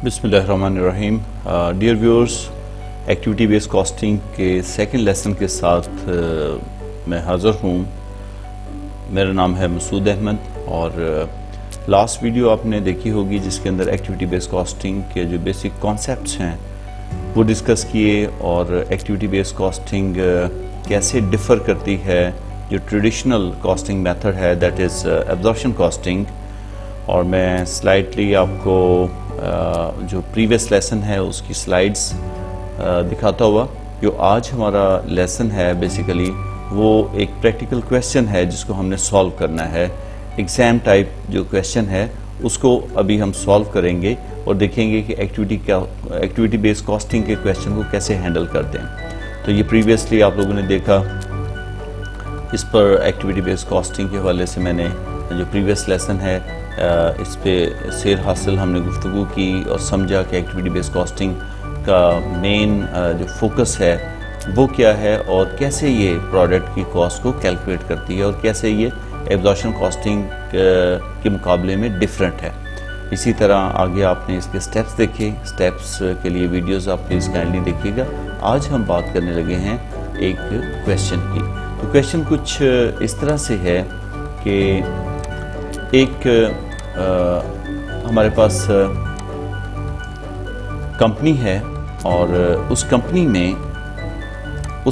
बिस्मिल्लाहिर्रहमानिर्रहीम। Dear viewers, activity based costing के second lesson के साथ मैं हाज़िर हूँ। मेरा नाम है मसूद अहमद और लास्ट वीडियो आपने देखी होगी जिसके अंदर एक्टिविटी बेस्ड कॉस्टिंग के जो बेसिक कॉन्सेप्ट्स हैं वो डिस्कस किए और एक्टिविटी बेस्ड कॉस्टिंग कैसे डिफ़र करती है जो ट्रेडिशनल कॉस्टिंग मेथड है, दैट इज़ एब्जॉर्प्शन कॉस्टिंग। और मैं स्लाइडली आपको जो प्रीवियस लेसन है उसकी स्लाइड्स दिखाता हुआ, जो आज हमारा लेसन है बेसिकली वो एक प्रैक्टिकल क्वेश्चन है जिसको हमने सॉल्व करना है। एग्ज़ाम टाइप जो क्वेश्चन है उसको अभी हम सॉल्व करेंगे और देखेंगे कि एक्टिविटी बेस्ड कॉस्टिंग के क्वेश्चन को कैसे हैंडल करते हैं। तो ये प्रीवियसली आप लोगों ने देखा, इस पर एक्टिविटी बेस्ड कॉस्टिंग के हवाले से मैंने जो प्रीवियस लेसन है इस पे सैर हासिल हमने गुफ्तगू की और समझा कि एक्टिविटी बेस्ड कॉस्टिंग का मेन जो फोकस है वो क्या है और कैसे ये प्रोडक्ट की कॉस्ट को कैलकुलेट करती है और कैसे ये एब्जॉर्प्शन कॉस्टिंग के मुकाबले में डिफरेंट है। इसी तरह आगे आपने इसके स्टेप्स देखे, स्टेप्स के लिए वीडियोस आप प्लीज़ काइंडली देखिएगा। आज हम बात करने लगे हैं एक क्वेश्चन की। तो क्वेश्चन कुछ इस तरह से है कि एक हमारे पास कंपनी है और उस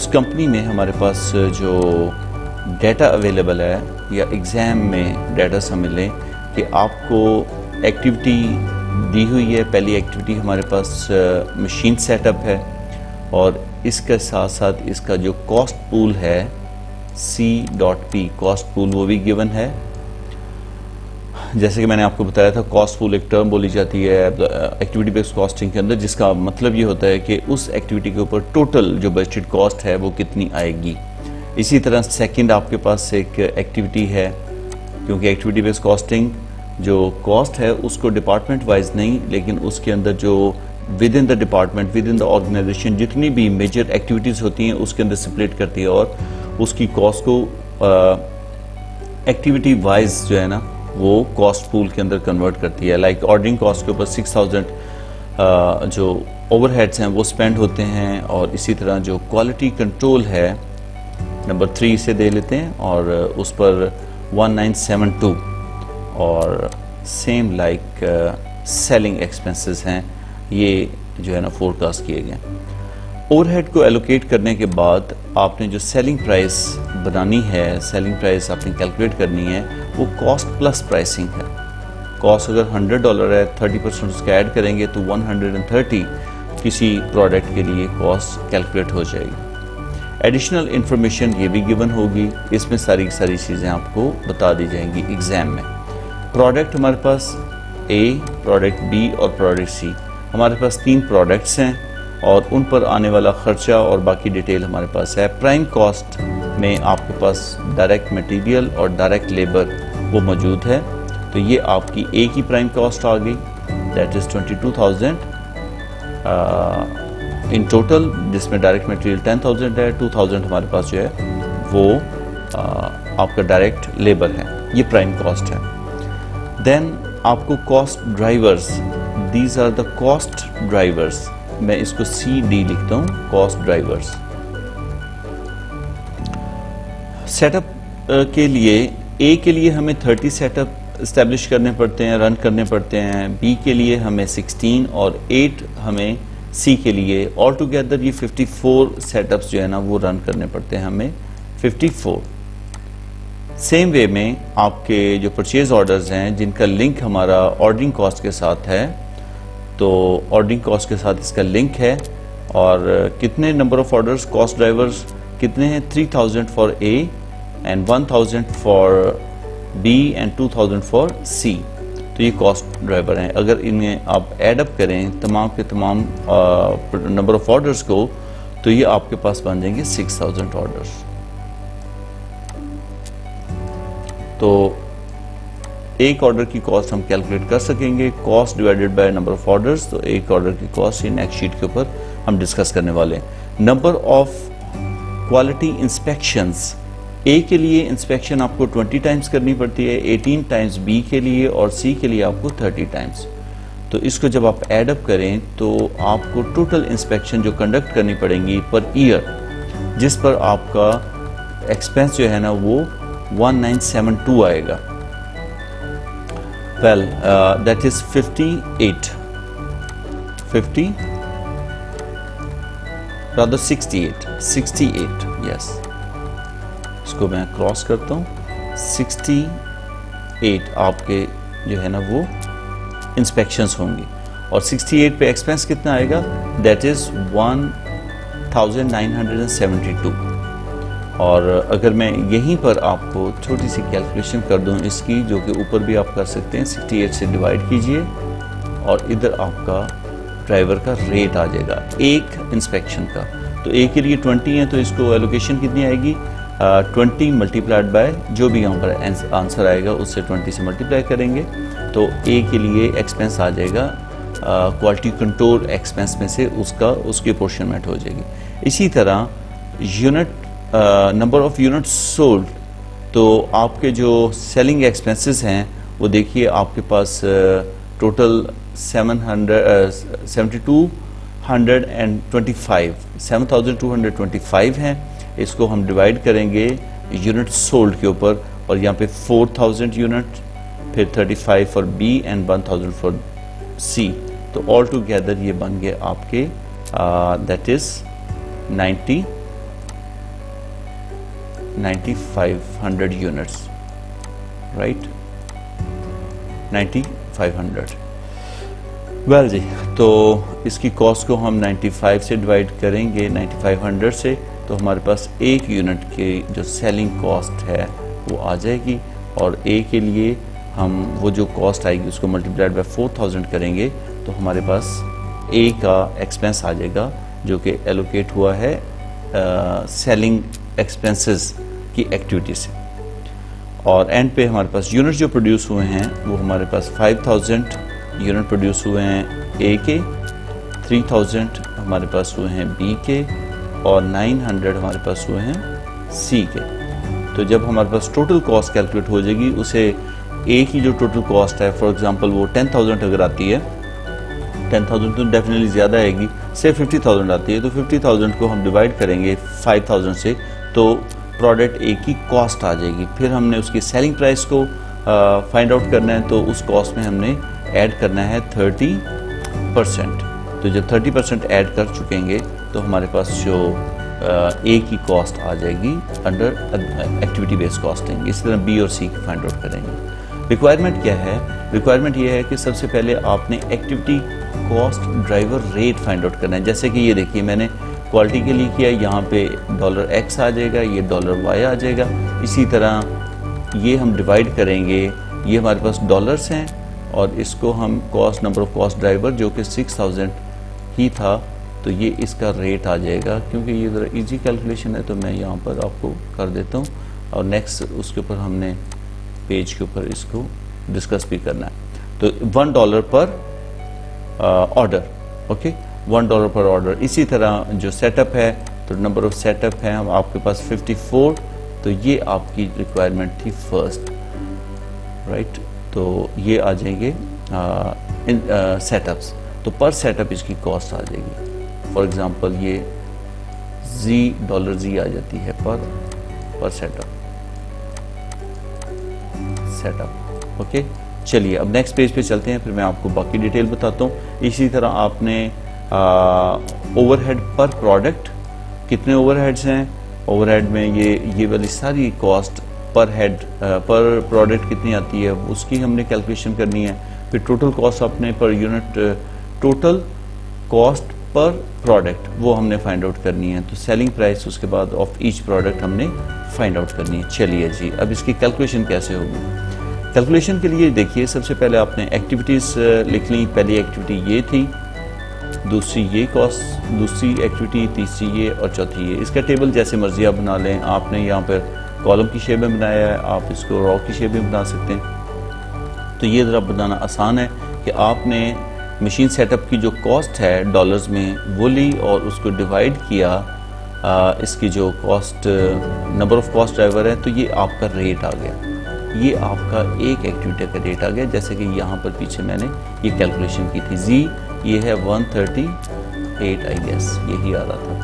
कंपनी में हमारे पास जो डाटा अवेलेबल है या एग्ज़ाम में डाटा से मिले कि आपको एक्टिविटी दी हुई है। पहली एक्टिविटी हमारे पास मशीन सेटअप है और इसके साथ साथ इसका जो कॉस्ट पूल है C.P कॉस्ट पूल वो भी गिवन है। जैसे कि मैंने आपको बताया था, कॉस्ट पूल एक टर्म बोली जाती है एक्टिविटी बेस्ड कॉस्टिंग के अंदर, जिसका मतलब ये होता है कि उस एक्टिविटी के ऊपर टोटल जो बजटेड कॉस्ट है वो कितनी आएगी। इसी तरह सेकंड आपके पास एक एक्टिविटी है, क्योंकि एक्टिविटी बेस्ड कॉस्टिंग जो कॉस्ट है उसको डिपार्टमेंट वाइज नहीं, लेकिन उसके अंदर जो within the department, within the organisation जितनी भी मेजर एक्टिविटीज़ होती हैं उसके अंदर स्प्लिट करती है और उसकी कॉस्ट को एक्टिविटी वाइज जो है ना वो कॉस्ट पूल के अंदर कन्वर्ट करती है। लाइक ऑर्डरिंग कॉस्ट के ऊपर 6000 जो ओवरहेड्स हैं वो स्पेंड होते हैं और इसी तरह जो क्वालिटी कंट्रोल है नंबर 3 इसे दे लेते हैं और उस पर 1972 और सेम लाइक सेलिंग एक्सपेंसेस हैं, ये जो है ना फोरकास्ट किए गए। ओवरहेड को एलोकेट करने के बाद आपने जो सेलिंग प्राइस बनानी है, सेलिंग प्राइस आपने कैलकुलेट करनी है, वो कॉस्ट प्लस प्राइसिंग है। कॉस्ट अगर $100 है, 30% उसका ऐड करेंगे तो 130 किसी प्रोडक्ट के लिए कॉस्ट कैलकुलेट हो जाएगी। एडिशनल इंफॉर्मेशन ये भी गिवन होगी, इसमें सारी चीज़ें आपको बता दी जाएंगी एग्ज़ाम में। प्रोडक्ट हमारे पास A, प्रोडक्ट B और प्रोडक्ट C। हमारे पास 3 प्रोडक्ट्स हैं और उन पर आने वाला खर्चा और बाकी डिटेल हमारे पास है। प्राइम कॉस्ट में आपके पास डायरेक्ट मटेरियल और डायरेक्ट लेबर वो मौजूद है। तो ये आपकी A की प्राइम कॉस्ट आ गई, दैट इज़ 22,000 इन टोटल, जिसमें डायरेक्ट मटेरियल 10,000 है, 2,000 हमारे पास जो है वो आपका डायरेक्ट लेबर है। ये प्राइम कॉस्ट है। देन आपको cost drivers, these are the cost drivers, मैं इसको CD लिखता हूँ, कॉस्ट ड्राइवर्स। सेटअप के लिए A के लिए हमें 30 सेटअप इस्टेब्लिश करने पड़ते हैं, रन करने पड़ते हैं। B के लिए हमें 16 और 8 हमें C के लिए, ऑल टुगेदर ये 54 सेटअप्स जो है ना वो रन करने पड़ते हैं हमें, 54। सेम वे में आपके जो परचेज ऑर्डर्स हैं जिनका लिंक हमारा ऑर्डरिंग कॉस्ट के साथ है, तो ऑर्डरिंग कॉस्ट के साथ इसका लिंक है। और कितने number of orders, cost drivers कितने हैं, 3000 for A and 1000 for B and 2000 for C। तो ये कॉस्ट ड्राइवर हैं। अगर इन्हें आप ऐड अप करें तमाम के तमाम नंबर ऑफ ऑर्डर्स को, तो ये आपके पास बन जाएंगे 6000 ऑर्डर्स। तो एक ऑर्डर की कॉस्ट हम कैलकुलेट कर सकेंगे, cost divided by number of orders. तो एक ऑर्डर की कॉस्ट ये नेक्स्ट शीट के ऊपर हम डिस्कस करने वाले हैं। Number of quality inspections, A के लिए इंस्पेक्शन आपको 20 टाइम्स करनी पड़ती है, 18 टाइम्स B के लिए और C के लिए आपको 30 टाइम्स। तो इसको जब आप ऐड अप करें तो आपको टोटल इंस्पेक्शन जो कंडक्ट करनी पड़ेंगी पर ईयर, जिस पर आपका एक्सपेंस जो है ना वो 1972 आएगा। वेल दैट इज 68 यस, इसको मैं क्रॉस करता हूँ। 68 आपके जो है ना वो इंस्पेक्शंस होंगी और 68 पे एक्सपेंस कितना आएगा, दैट इज 1972। और अगर मैं यहीं पर आपको छोटी सी कैलकुलेशन कर दूं इसकी, जो कि ऊपर भी आप कर सकते हैं, 68 से डिवाइड कीजिए और इधर आपका ड्राइवर का रेट आ जाएगा एक इंस्पेक्शन का। तो ए के लिए 20 है तो इसको एलोकेशन कितनी आएगी, 20 मल्टीप्लाइड बाय जो भी यहाँ पर आंसर आएगा उससे 20 से मल्टीप्लाई करेंगे तो ए के लिए एक्सपेंस आ जाएगा क्वालिटी कंट्रोल एक्सपेंस में से उसकी अपोर्शनमेंट हो जाएगी। इसी तरह unit number of units sold, तो आपके जो सेलिंग एक्सपेंसेस हैं वो देखिए आपके पास टोटल 7,225 हैं। इसको हम डिवाइड करेंगे यूनिट सोल्ड के ऊपर और यहाँ पे 4,000 यूनिट, फिर 35 for B and 1,000 for C, तो ऑल टुगेदर ये बन गए आपके that is 9,500 units, right, 9,500। Well जी, तो इसकी कॉस्ट को हम 95 से डिवाइड करेंगे 9,500 से, तो हमारे पास एक यूनिट की जो सेलिंग कॉस्ट है वो आ जाएगी और ए के लिए हम वो जो कॉस्ट आएगी उसको मल्टीप्लाइड बाय 4,000 करेंगे तो हमारे पास ए का एक्सपेंस आ जाएगा जो कि एलोकेट हुआ है सेलिंग एक्सपेंसेस की एक्टिविटी से। और एंड पे हमारे पास यूनिट जो प्रोड्यूस हुए हैं वो हमारे पास 5,000 यूनिट प्रोड्यूस हुए हैं ए के, 3,000 हमारे पास हुए हैं बी के और 900 हमारे पास हुए हैं सी के। तो जब हमारे पास टोटल कॉस्ट कैलकुलेट हो जाएगी उसे ए की जो टोटल कॉस्ट है, फॉर एग्जांपल वो 10,000 अगर आती है, 10,000 तो डेफिनेटली ज़्यादा आएगी, से 50,000 आती है तो 50,000 को हम डिवाइड करेंगे 5,000 से तो प्रोडक्ट ए की कॉस्ट आ जाएगी। फिर हमने उसकी सेलिंग प्राइस को फाइंड आउट करना है तो उस कॉस्ट में हमने ऐड करना है 30%। तो जब 30% ऐड कर चुकेंगे तो हमारे पास जो ए की कॉस्ट आ जाएगी अंडर एक्टिविटी बेस्ड कॉस्टिंग। इसी तरह बी और सी की फाइंड आउट करेंगे। रिक्वायरमेंट क्या है? रिक्वायरमेंट ये है कि सबसे पहले आपने activity cost driver rate find out करना है। जैसे कि ये देखिए मैंने क्वालिटी के लिए किया, यहाँ पे $X आ जाएगा, ये $Y आ जाएगा। इसी तरह ये हम डिवाइड करेंगे, ये हमारे पास डॉलर्स हैं और इसको हम cost number of cost driver जो कि 6,000 ही था तो ये इसका रेट आ जाएगा। क्योंकि ये ज़रा इजी कैलकुलेशन है तो मैं यहाँ पर आपको कर देता हूँ और नेक्स्ट उसके ऊपर हमने पेज के ऊपर इसको डिस्कस भी करना है। तो $1 पर ऑर्डर, ओके, $1 पर ऑर्डर। इसी तरह जो सेटअप है तो नंबर ऑफ सेटअप है हम आपके पास 54, तो ये आपकी रिक्वायरमेंट थी फर्स्ट, राइट। तो ये आ जाएंगे सेटअप्स, तो पर सेटअप इसकी कॉस्ट आ जाएगी। फॉर एग्जांपल ये $Z आ जाती है पर सेटअप, ओके। चलिए अब नेक्स्ट पेज पे चलते हैं, फिर मैं आपको बाकी डिटेल बताता हूँ। इसी तरह आपने ओवरहेड पर प्रोडक्ट, कितने ओवरहेड्स हैं ओवरहेड में, ये वाली सारी कॉस्ट पर हेड पर प्रोडक्ट कितनी आती है उसकी हमने कैलकुलेशन करनी है। फिर टोटल कॉस्ट अपने per unit, total cost per product वो हमने फाइंड आउट करनी है। तो सेलिंग प्राइस उसके बाद ऑफ ईच प्रोडक्ट हमने फाइंड आउट करनी है। चलिए जी, अब इसकी कैलकुलेशन कैसे होगी? कैलकुलेशन के लिए देखिए सबसे पहले आपने एक्टिविटीज़ लिख ली। पहली एक्टिविटी ये थी, दूसरी ये कॉस्ट, दूसरी एक्टिविटी, तीसरी ये और चौथी ये। इसका टेबल जैसे मर्जी आप बना लें। आपने यहाँ पर कॉलम की शेप में बनाया है, आप इसको रॉ की शेप में बना सकते हैं। तो ये ज़रा बनाना आसान है कि आपने मशीन सेटअप की जो कॉस्ट है डॉलर्स में वो ली और उसको डिवाइड किया इसकी जो cost number of cost driver है तो ये आपका रेट आ गया। ये आपका एक एक्टिविटी का रेट आ गया। जैसे कि यहाँ पर पीछे मैंने ये कैलकुलेशन की थी, जी ये है 138 आई गेस, यही आ रहा था,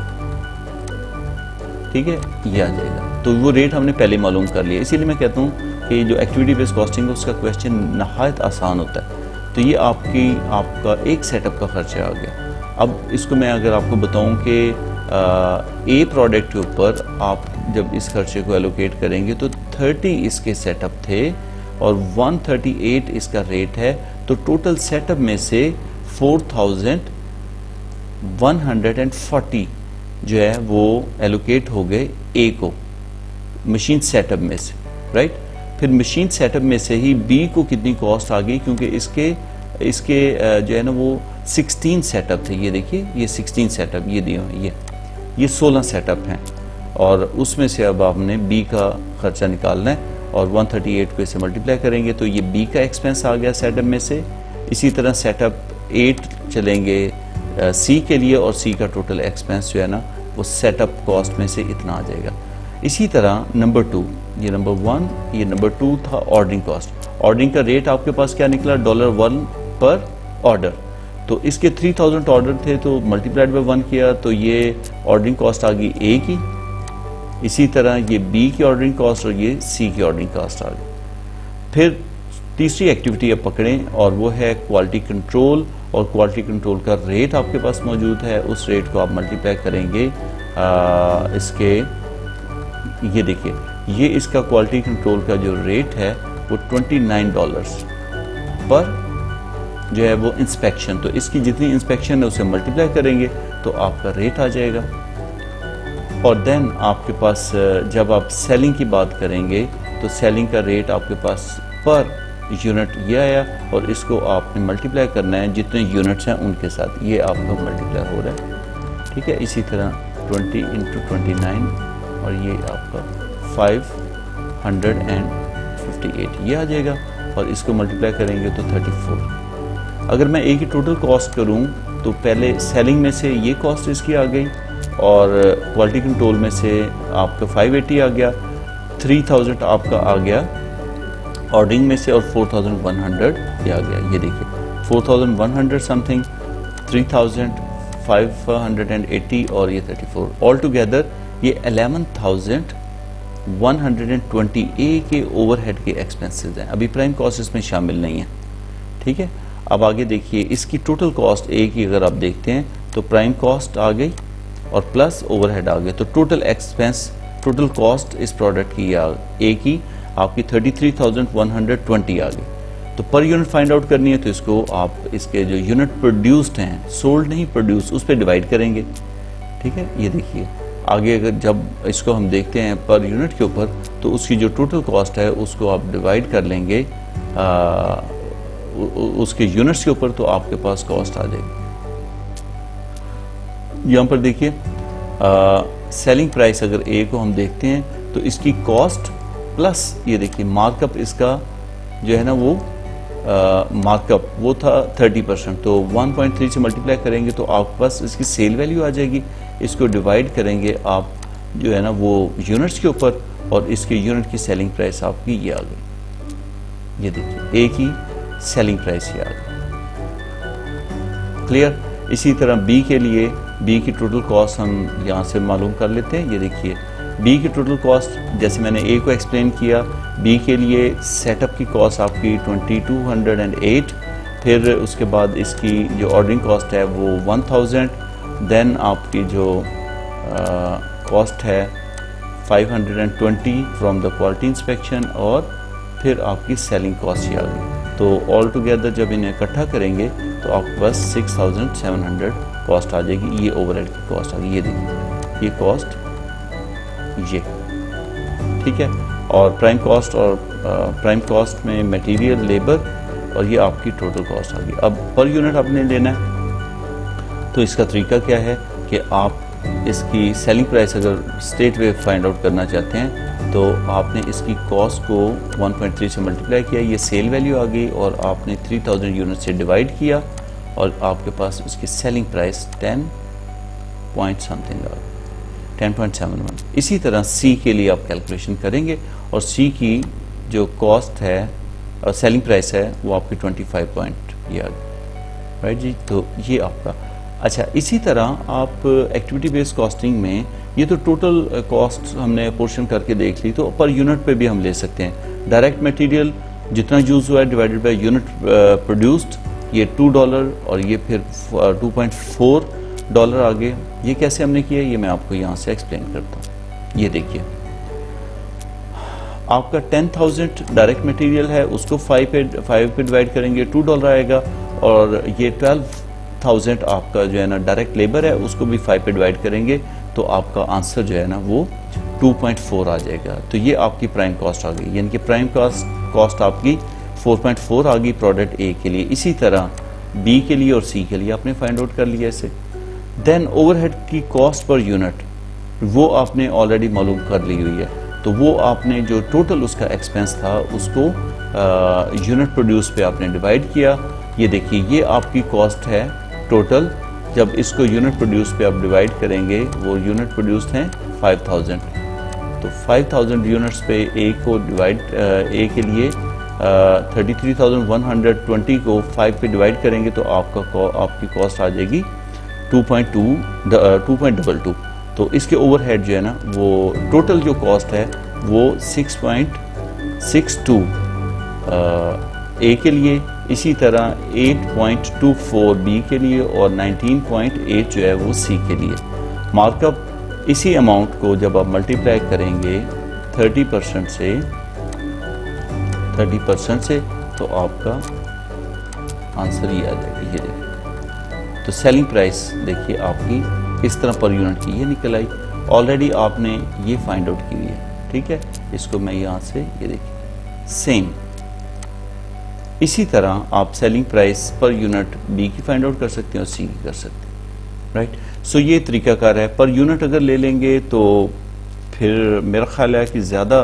ठीक है, ये आ जाएगा। तो वो रेट हमने पहले मालूम कर लिया। इसीलिए मैं कहता हूँ कि जो एक्टिविटी बेस्ड कॉस्टिंग है उसका क्वेश्चन नहायत आसान होता है। तो ये आपका एक सेटअप का खर्चा आ गया। अब इसको मैं अगर आपको बताऊं कि ए प्रोडक्ट के ऊपर आप जब इस खर्चे को एलोकेट करेंगे तो 30 इसके सेटअप थे और 138 इसका रेट है, तो टोटल सेटअप में से 4140 जो है वो एलोकेट हो गए ए को मशीन सेटअप में से, राइट। फिर मशीन सेटअप में से ही बी को कितनी कॉस्ट आ गई, क्योंकि इसके जो है ना वो 16 सेटअप थे। ये देखिए, ये 16 सेटअप ये दिए हुए, ये 16 सेटअप हैं और उसमें से अब आपने बी का खर्चा निकालना है और 138 को इसे मल्टीप्लाई करेंगे तो ये बी का एक्सपेंस आ गया सेटअप में से। इसी तरह सेटअप 8 चलेंगे सी के लिए और सी का टोटल एक्सपेंस जो है ना वो सेटअप कॉस्ट में से इतना आ जाएगा। इसी तरह नंबर 2, ये नंबर 1, ये नंबर 2 था ऑर्डरिंग कॉस्ट। ऑर्डरिंग का रेट आपके पास क्या निकला, $1 पर ऑर्डर। तो इसके 3000 ऑर्डर थे तो मल्टीप्लाइड बाय 1 किया तो ये ऑर्डरिंग कॉस्ट आ गई ए की। इसी तरह ये बी की ऑर्डरिंग कॉस्ट और ये सी की ऑर्डरिंग कॉस्ट आ गई। फिर तीसरी एक्टिविटी आप पकड़ें और वो है क्वालिटी कंट्रोल, और क्वालिटी कंट्रोल का रेट आपके पास मौजूद है। उस रेट को आप मल्टीप्लाई करेंगे इसके, ये देखिए, ये इसका क्वालिटी कंट्रोल का जो रेट है वो $29 पर जो है वो इंस्पेक्शन। तो इसकी जितनी इंस्पेक्शन है उसे मल्टीप्लाई करेंगे तो आपका रेट आ जाएगा। और देन आपके पास जब आप सेलिंग की बात करेंगे तो सेलिंग का रेट आपके पास पर यूनिट ये आया और इसको आपने मल्टीप्लाई करना है जितने यूनिट्स हैं उनके साथ, ये आपका मल्टीप्लाई हो रहा है, ठीक है। इसी तरह 20 × 29 और ये आपका 558 ये आ जाएगा और इसको मल्टीप्लाई करेंगे तो 34। अगर मैं ए की टोटल कॉस्ट करूं तो पहले सेलिंग में से ये कॉस्ट इसकी आ गई और क्वालिटी कंट्रोल में से आपका 580 आ गया, 3000 आपका आ गया ऑर्डरिंग में से और 4100 ये आ गया। ये देखिए 4100 समथिंग, 3580 और ये 34, ऑल टुगेदर ये 11120 ए के ओवरहेड के एक्सपेंसेस हैं। अभी प्राइम कॉस्ट इसमें शामिल नहीं है, ठीक है। अब आगे देखिए इसकी टोटल कॉस्ट ए की अगर आप देखते हैं तो प्राइम कॉस्ट आ गई और प्लस ओवरहेड आ गया, तो टोटल एक्सपेंस, टोटल कॉस्ट इस प्रोडक्ट की या ए की आपकी 33,120 आ गई। तो पर यूनिट फाइंड आउट करनी है तो इसको आप इसके जो यूनिट प्रोड्यूस्ड हैं, सोल्ड नहीं प्रोड्यूस, उस पर डिवाइड करेंगे, ठीक है। ये देखिए आगे अगर जब इसको हम देखते हैं पर यूनिट के ऊपर तो उसकी जो टोटल कॉस्ट है उसको आप डिवाइड कर लेंगे उसके यूनिट्स के ऊपर, तो आपके पास कॉस्ट आ जाएगी। यहाँ पर देखिए सेलिंग प्राइस अगर ए को हम देखते हैं तो इसकी कॉस्ट प्लस ये देखिए मार्कअप, इसका जो है ना वो मार्कअप वो था 30%, तो 1.3 से मल्टीप्लाई करेंगे तो आपके पास इसकी सेल वैल्यू आ जाएगी। इसको डिवाइड करेंगे आप जो है ना वो यूनिट्स के ऊपर और इसके यूनिट की सेलिंग प्राइस आपकी ये आ गई। ये देखिए ए की सेलिंग प्राइस ये आ गई, क्लियर। इसी तरह बी के लिए, बी की टोटल कॉस्ट हम यहाँ से मालूम कर लेते हैं। ये देखिए बी की टोटल कॉस्ट जैसे मैंने ए को एक्सप्लेन किया, बी के लिए सेटअप की कॉस्ट आपकी 2208, फिर उसके बाद इसकी जो ऑर्डरिंग कॉस्ट है वो 1000, देन आपकी जो कॉस्ट है 520 फ्रॉम द क्वालिटी इंस्पेक्शन और फिर आपकी सेलिंग कॉस्ट ही आ गई। तो ऑल टुगेदर जब इन्हें इकट्ठा करेंगे तो आपके पास 6700 कॉस्ट आ जाएगी। ये ओवरहेड की कॉस्ट आ गई, ये देखिए ये कॉस्ट ये, ठीक है। और प्राइम कॉस्ट और प्राइम कॉस्ट में मटेरियल, लेबर और ये आपकी टोटल कॉस्ट आ गई। अब पर यूनिट आपने लेना है तो इसका तरीका क्या है कि आप इसकी सेलिंग प्राइस अगर स्ट्रेट वे फाइंड आउट करना चाहते हैं तो आपने इसकी कॉस्ट को 1.3 से मल्टीप्लाई किया, ये सेल वैल्यू आ गई और आपने 3000 यूनिट से डिवाइड किया और आपके पास उसकी सेलिंग प्राइस 10 पॉइंट समथिंग आ गई, 10.71। इसी तरह सी के लिए आप कैलकुलेशन करेंगे और सी की जो कॉस्ट है सेलिंग प्राइस है वो आपकी 25 पॉइंट ये आ गई, राइट जी। तो ये आपका अच्छा। इसी तरह आप एक्टिविटी बेस्ड कॉस्टिंग में ये तो टोटल कॉस्ट हमने पोर्शन करके देख ली, तो पर यूनिट पे भी हम ले सकते हैं। डायरेक्ट मटेरियल जितना यूज हुआ है डिवाइडेड बाय यूनिट प्रोड्यूस्ड, ये $2 और ये फिर $2.4 आ गए। ये कैसे हमने किया ये मैं आपको यहाँ से एक्सप्लेन करता हूँ। ये देखिए आपका 10,000 डायरेक्ट मटेरियल है, उसको 5 पे डिवाइड करेंगे $2 आएगा, और ये 12,000 आपका जो है ना डायरेक्ट लेबर है, उसको भी 5 पे डिवाइड करेंगे तो आपका आंसर जो है ना वो 2.4 आ जाएगा। तो ये आपकी प्राइम कॉस्ट आ गई, यानी कि प्राइम कॉस्ट आपकी 4.4 आ गई प्रोडक्ट ए के लिए। इसी तरह बी के लिए और सी के लिए आपने फाइंड आउट कर लिया इसे। देन ओवरहेड की कॉस्ट पर यूनिट वो आपने ऑलरेडी मालूम कर ली हुई है, तो वो आपने जो टोटल उसका एक्सपेंस था उसको यूनिट प्रोड्यूस पे आपने डिवाइड किया। ये देखिए ये आपकी कॉस्ट है टोटल। जब इसको यूनिट प्रोड्यूस पे आप डिवाइड करेंगे, वो यूनिट प्रोड्यूस्ड हैं 5000, तो 5000 यूनिट्स पे ए को डिवाइड ए के लिए 33,120 को 5 पे डिवाइड करेंगे तो आपकी कॉस्ट आ जाएगी 2.22। तो इसके ओवरहेड जो है ना वो टोटल जो कॉस्ट है वो 6.62 ए के लिए, इसी तरह 8.24 बी के लिए और 19.8 जो है वो सी के लिए। मार्कअप इसी अमाउंट को जब आप मल्टीप्लाई करेंगे 30% से तो आपका आंसर ये आ जाएगा। ये देखिए तो सेलिंग प्राइस देखिए आपकी इस तरह पर यूनिट की ये निकल आई। ऑलरेडी आपने ये फाइंड आउट की हुई है, ठीक है। इसको मैं यहाँ से ये देखिए सेम इसी तरह आप selling price per unit B की फाइंड आउट कर सकते हैं और सी की कर सकते हैं, राइट। सो ये तरीकाकार है। पर यूनिट अगर ले लेंगे तो फिर मेरा ख्याल है कि ज़्यादा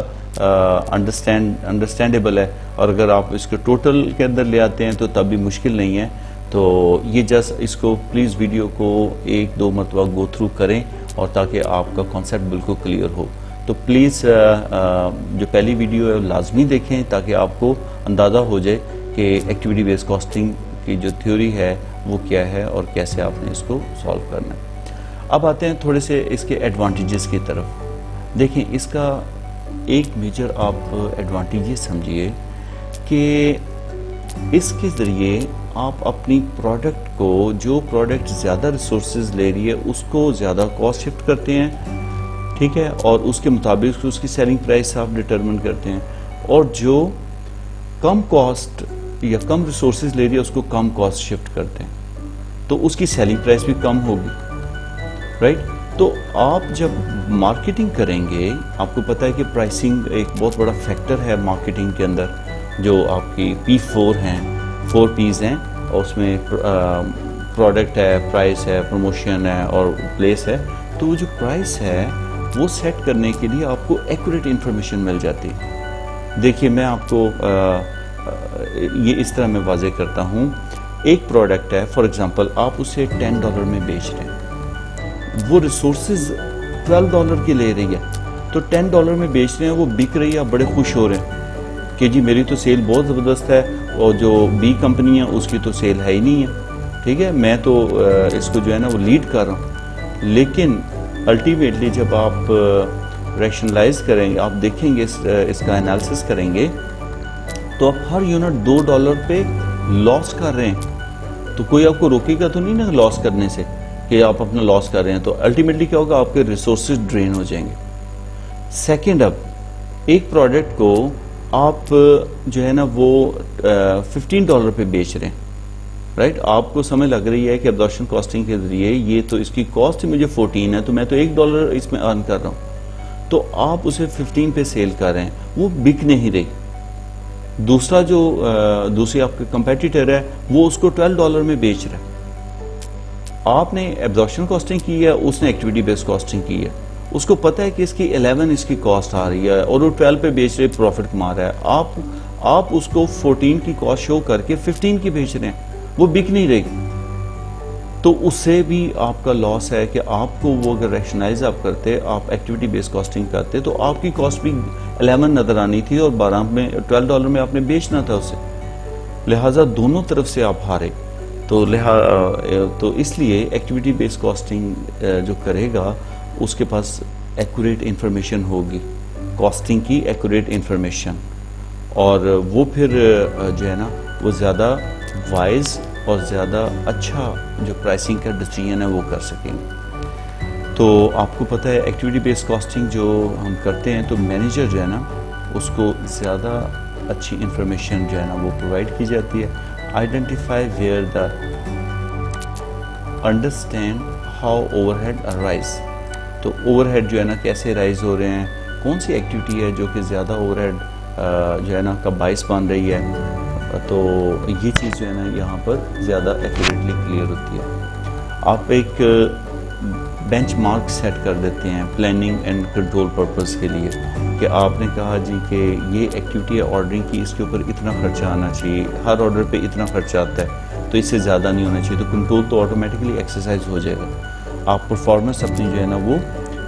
अंडरस्टैंडेबल है, और अगर आप इसको टोटल के अंदर ले आते हैं तो तब भी मुश्किल नहीं है। तो ये जस्ट इसको प्लीज़ वीडियो को 1-2 मरतबा गो थ्रू करें और ताकि आपका कॉन्सेप्ट बिल्कुल क्लियर हो। तो प्लीज़ जो पहली वीडियो है लाजमी देखें ताकि आपको अंदाज़ा हो जाए कि एक्टिविटी बेस्ड कॉस्टिंग की जो थ्योरी है वो क्या है और कैसे आपने इसको सॉल्व करना है। अब आते हैं थोड़े से इसके एडवांटेजेस की तरफ। देखें इसका एक मेजर आप एडवांटेज ये समझिए कि इसके ज़रिए आप अपनी प्रोडक्ट को, जो प्रोडक्ट ज़्यादा रिसोर्सेज ले रही है उसको ज़्यादा कॉस्ट शिफ्ट करते हैं, ठीक है, और उसके मुताबिक उसकी सेलिंग प्राइस आप डिटरमिन करते हैं। और जो कम कॉस्ट या कम रिसोर्सेज ले रही है उसको कम कॉस्ट शिफ्ट करते हैं, तो उसकी सेलिंग प्राइस भी कम होगी, राइट। तो आप जब मार्केटिंग करेंगे, आपको पता है कि प्राइसिंग एक बहुत बड़ा फैक्टर है मार्केटिंग के अंदर। जो आपकी P4 हैं, 4 P's हैं, और उसमें प्रोडक्ट है, प्राइस है, प्रमोशन है और प्लेस है। तो वो जो प्राइस है वो सेट करने के लिए आपको एक्यूरेट इंफॉर्मेशन मिल जाती है। देखिए मैं आपको ये इस तरह मैं वाज़ेह करता हूँ। एक प्रोडक्ट है, फॉर एग्जांपल आप उसे $10 में बेच रहे हैं, वो रिसोर्सेज $12 की ले रही है, तो $10 में बेच रहे हैं, वो बिक रही है, आप बड़े खुश हो रहे हैं कि जी मेरी तो सेल बहुत ज़बरदस्त है, और जो बी कंपनी है उसकी तो सेल है ही नहीं है, ठीक है, मैं तो इसको जो है ना वो लीड कर रहा हूँ। लेकिन अल्टीमेटली जब आप रैशनलाइज करेंगे, आप देखेंगे इसका एनालिसिस करेंगे, तो आप हर यूनिट $2 पे लॉस कर रहे हैं। तो कोई आपको रोकेगा तो नहीं ना लॉस करने से कि आप अपना लॉस कर रहे हैं। तो अल्टीमेटली क्या होगा, आपके रिसोर्सेज ड्रेन हो जाएंगे। सेकेंड, अब एक प्रोडक्ट को आप जो है ना वो $15 पे बेच रहे हैं, राइट। आपको समझ लग रही है कि एब्जॉर्प्शन कॉस्टिंग के जरिए ये तो इसकी कॉस्ट मुझे 14 है, तो मैं तो $1 इसमें अर्न कर रहा हूँ, तो आप उसे 15 पे सेल कर रहे हैं, वो बिक नहीं रही। दूसरा जो दूसरी आपके कंपेटिटर है वो उसको $12 में बेच रहा है। आपने एब्जॉर्प्शन कॉस्टिंग की है, उसने एक्टिविटी बेस्ड कॉस्टिंग की है, उसको पता है कि इसकी 11 इसकी कॉस्ट आ रही है और वो 12 पे बेच रहे, प्रॉफिट कमा रहा है। आप उसको 14 की कॉस्ट शो करके 15 की बेच रहे हैं, वो बिक नहीं रही। तो उससे भी आपका लॉस है कि आपको वो अगर रैशनलाइज आप करते, आप एक्टिविटी बेस्ड कॉस्टिंग करते, तो आपकी कॉस्ट भी 11 नज़र आनी थी और 12 में $12 में आपने बेचना था उसे, लिहाजा दोनों तरफ से आप हारे। तो इसलिए एक्टिविटी बेस्ड कॉस्टिंग जो करेगा उसके पास एक्यूरेट इंफॉर्मेशन होगी, कॉस्टिंग की एक्यूरेट इंफॉर्मेशन, और वो फिर जो है ना वो ज़्यादा वाइज और ज़्यादा अच्छा जो प्राइसिंग का डिसीजन है वो कर सकेंगे। तो आपको पता है एक्टिविटी बेस्ड कॉस्टिंग जो हम करते हैं तो मैनेजर जो है ना उसको ज़्यादा अच्छी इंफॉर्मेशन जो है ना वो प्रोवाइड की जाती है। Identify where the understand how overhead arise, तो ओवरहेड जो है ना कैसे राइज हो रहे हैं, कौन सी एक्टिविटी है जो कि ज़्यादा ओवरहेड जो है ना का बाइस बन रही है, तो ये चीज़ जो है ना यहाँ पर ज़्यादा एक्यूरेटली क्लियर होती है। आप एक बेंचमार्क सेट कर देते हैं प्लानिंग एंड कंट्रोल पर्पस के लिए कि आपने कहा जी कि ये एक्टिविटी है ऑर्डरिंग की, इसके ऊपर इतना खर्चा आना चाहिए, हर ऑर्डर पे इतना खर्चा आता है तो इससे ज़्यादा नहीं होना चाहिए, तो कंट्रोल तो ऑटोमेटिकली एक्सरसाइज हो जाएगा। आप परफॉर्मेंस अपनी जो है ना वो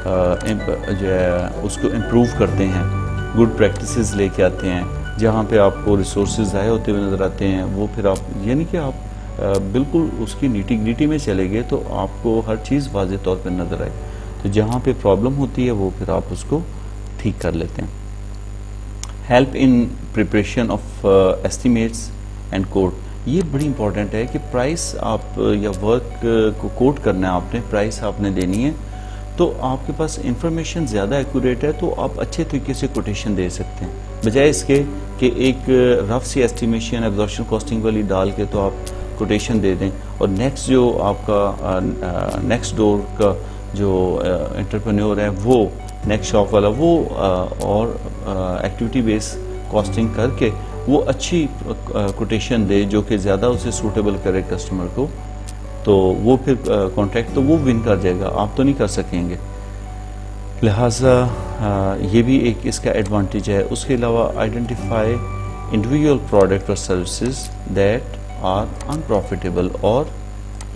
जो है उसको इम्प्रूव करते हैं, गुड प्रैक्टिसेस लेके आते हैं, जहाँ पे आपको रिसोर्सेज ज़ाया होते हुए नज़र आते हैं वो फिर आप यानी कि आप बिल्कुल उसकी नीटी ग्रिटी में चले गए तो आपको हर चीज़ वाज़े तौर पर नज़र आए, तो जहाँ पे प्रॉब्लम होती है वो फिर आप उसको ठीक कर लेते हैं। Help in preparation of estimates and code, ये बड़ी इंपॉर्टेंट है कि प्राइस आप या वर्क को कोट करना है आपने, प्राइस आपने देनी है, तो आपके पास इंफॉर्मेशन ज़्यादा एक्यूरेट है तो आप अच्छे तरीके से कोटेशन दे सकते हैं, बजाय इसके कि एक रफ सी एस्टिमेशन एब्जॉर्प्शन कॉस्टिंग वाली डाल के तो आप कोटेशन दे दें और नेक्स्ट जो आपका नेक्स्ट डोर का जो एंटरप्रेन्योर है वो नेक्स्ट शॉप वाला वो और एक्टिविटी बेस्ड कॉस्टिंग करके वो अच्छी कोटेशन दे जो कि ज़्यादा उसे सूटेबल करे कस्टमर को, तो वो फिर कॉन्ट्रैक्ट तो वो विन कर जाएगा, आप तो नहीं कर सकेंगे। लिहाजा ये भी एक इसका एडवांटेज है। उसके अलावा आइडेंटिफाई इंडिविजुअल प्रोडक्ट और सर्विसेज दैट आर अनप्रॉफिटेबल और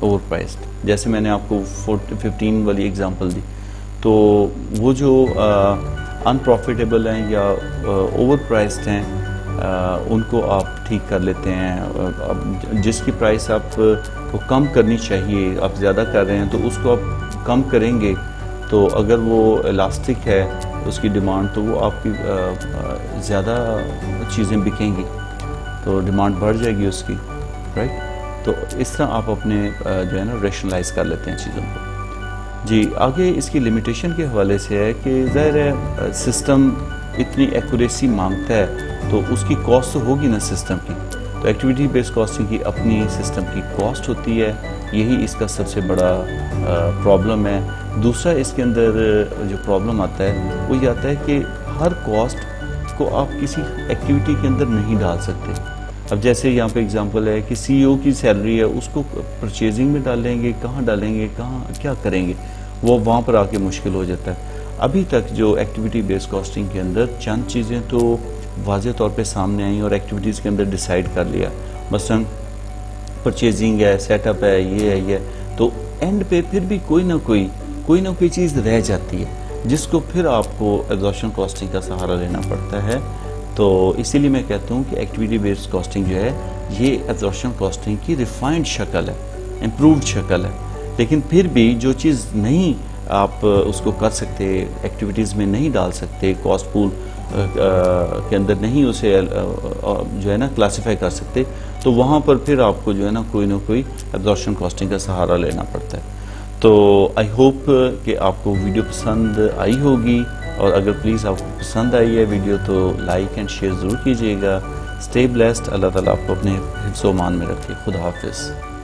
ओवर प्राइस्ड, जैसे मैंने आपको 15 वाली एग्जांपल दी, तो वो जो अनप्रॉफिटेबल हैं या ओवर प्राइस्ड हैं उनको आप ठीक कर लेते हैं। अब जिसकी प्राइस आप को कम करनी चाहिए आप ज़्यादा कर रहे हैं तो उसको आप कम करेंगे, तो अगर वो इलास्टिक है उसकी डिमांड तो वो आपकी ज़्यादा चीज़ें बिकेंगी तो डिमांड बढ़ जाएगी उसकी, राइट। तो इस तरह आप अपने जो है ना रेशनलाइज कर लेते हैं चीज़ों को। जी आगे इसकी लिमिटेशन के हवाले से है कि ज़ाहिर है सिस्टम इतनी एक्यूरेसी मांगता है तो उसकी कॉस्ट तो होगी ना सिस्टम की, तो एक्टिविटी बेस्ड कॉस्टिंग की अपनी सिस्टम की कॉस्ट होती है, यही इसका सबसे बड़ा प्रॉब्लम है। दूसरा इसके अंदर जो प्रॉब्लम आता है वो ये आता है कि हर कॉस्ट को आप किसी एक्टिविटी के अंदर नहीं डाल सकते। अब जैसे यहाँ पे एग्जांपल है कि सीईओ की सैलरी है, उसको परचेजिंग में डालेंगे, कहाँ डालेंगे, कहाँ क्या करेंगे, वो वहाँ पर आके मुश्किल हो जाता है। अभी तक जो एक्टिविटी बेस्ड कॉस्टिंग के अंदर चंद चीज़ें तो वाज़े तौर पे सामने आई और एक्टिविटीज़ के अंदर डिसाइड कर लिया, मसलन परचेजिंग है, सेटअप है, ये है, ये, तो एंड पे फिर भी कोई ना कोई चीज़ रह जाती है जिसको फिर आपको एब्जॉर्प्शन कॉस्टिंग का सहारा लेना पड़ता है। तो इसीलिए मैं कहता हूँ कि एक्टिविटी बेस्ड कॉस्टिंग जो है ये एब्जॉर्प्शन कॉस्टिंग की रिफाइंड शक्ल है, इम्प्रूव्ड शक्ल है, लेकिन फिर भी जो चीज़ नहीं आप उसको कर सकते, एक्टिविटीज़ में नहीं डाल सकते, कॉस्ट पूल के अंदर नहीं उसे जो है ना क्लासिफाई कर सकते, तो वहाँ पर फिर आपको जो है ना कोई एब्जॉर्प्शन कॉस्टिंग का सहारा लेना पड़ता है। तो आई होप कि आपको वीडियो पसंद आई होगी, और अगर प्लीज़ आपको पसंद आई है वीडियो तो लाइक एंड शेयर ज़रूर कीजिएगा। स्टे ब्लेस्ड, अल्लाह ताला आपको अपने हिफ्ज़-ओ-मान में रखे। खुदा हाफिज़।